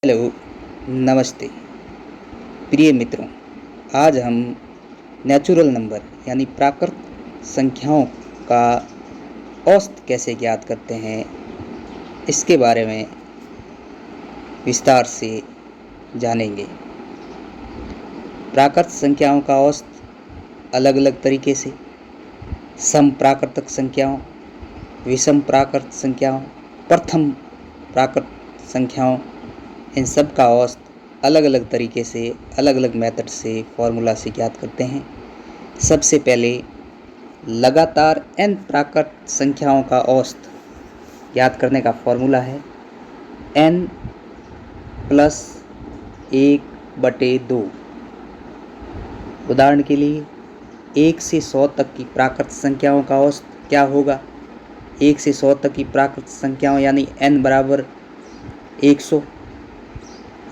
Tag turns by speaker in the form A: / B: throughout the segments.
A: Hello, नमस्ते प्रिय मित्रों। आज हम नेचुरल नंबर यानी प्राकृत संख्याओं का औसत कैसे ज्ञात करते हैं, इसके बारे में विस्तार से जानेंगे। प्राकृत संख्याओं का औसत अलग अलग तरीके से सम प्राकृतिक संख्याओं, विषम प्राकृत संख्याओं, प्रथम प्राकृत संख्याओं, इन सब का औसत अलग अलग तरीके से, अलग अलग मेथड से, फॉर्मूला से ज्ञात करते हैं। सबसे पहले लगातार n प्राकृत संख्याओं का औसत ज्ञात करने का फॉर्मूला है n प्लस 1/2। उदाहरण के लिए 1 से 100 तक की प्राकृत संख्याओं का औसत क्या होगा? 1 से 100 तक की प्राकृत संख्याओं यानी n बराबर 100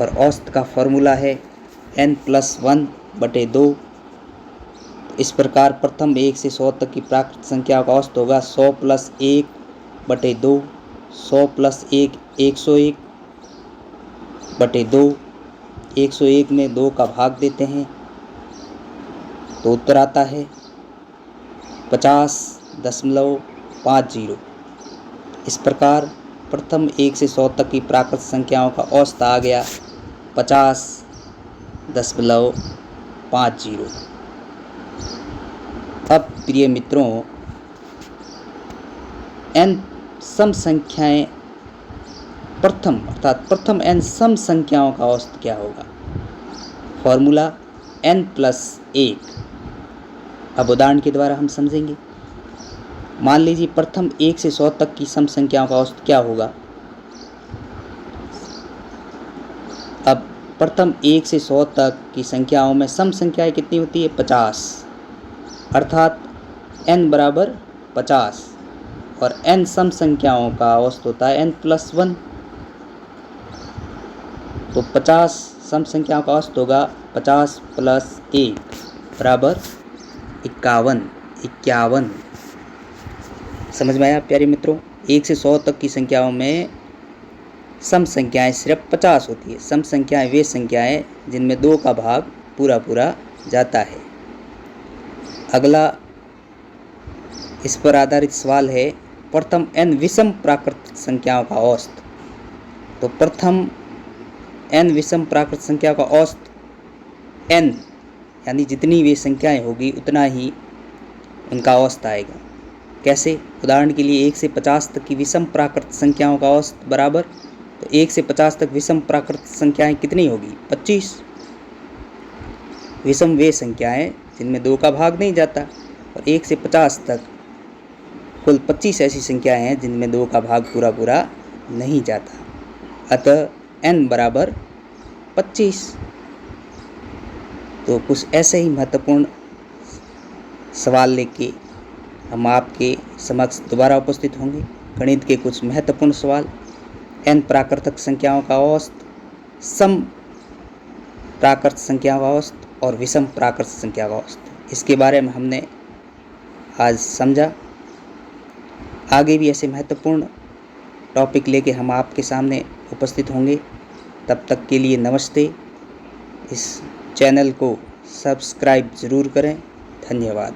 A: और औसत का फॉर्मूला है n प्लस 1/2। इस प्रकार प्रथम 1 से 100 तक की प्राकृत संख्याओं का औसत होगा 100 प्लस 1/2। 100 प्लस 1 101/2। 101 में 2 का भाग देते हैं तो उत्तर आता है 50.50। इस प्रकार प्रथम 1 से 100 तक की प्राकृत संख्याओं का औसत आ गया 50.50। अब प्रिय मित्रों, n सम संख्याएं प्रथम अर्थात प्रथम n सम संख्याओं का औसत क्या होगा? Formula n plus 1। अब उदाहरण के द्वारा हम समझेंगे। मान लीजिए प्रथम 1 से 100 तक की सम संख्याओं का औसत क्या होगा? अब प्रथम 1 से 100 तक की संख्याओं में सम संख्याएं कितनी होती है? 50, अर्थात n बराबर 50 और n सम संख्याओं का औसत होता है n प्लस 1। तो 50 सम संख्याओं का औसत होगा 50 प्लस 1 बराबर 51। समझ में आया प्यारे मित्रों? 1 से 100 तक की संख्याओं में सम संख्याएं सिर्फ 50 होती है। सम संख्याएं वे संख्याएं जिनमें 2 का भाग पूरा जाता है। अगला इस पर आधारित सवाल है प्रथम n विषम प्राकृत संख्याओं का औसत। तो प्रथम n विषम प्राकृत संख्याओं का औसत n यानी जितनी वे संख्याएं होगी उतना ही उनका औसत आएगा। कैसे? उदाहरण के लिए 1 से 50 तक की विषम प्राकृत संख्याओं का औसत बराबर, तो 1 से 50 तक विषम प्राकृत संख्याएं कितनी होगी? 25। विषम वे संख्याएं जिनमें 2 का भाग नहीं जाता और 1 से 50 तक कुल 25 ऐसी संख्याएं हैं जिनमें 2 का भाग पूरा नहीं जाता। अतः n बराबर 25। तो कुछ ऐसे ही महत्वपूर्ण सवाल लेके हम आपके समक्ष दोबारा उपस्थित होंगे। गणित के कुछ महत्वपूर्ण सवाल, n प्राकृतिक संख्याओं का औसत, सम प्राकृत संख्याओं का औसत और विषम प्राकृत संख्या का औसत, इसके बारे में हमने आज समझा। आगे भी ऐसे महत्वपूर्ण टॉपिक लेके हम आपके सामने उपस्थित होंगे। तब तक के लिए नमस्ते। इस चैनल को सब्सक्राइब ज़रूर करें। धन्यवाद।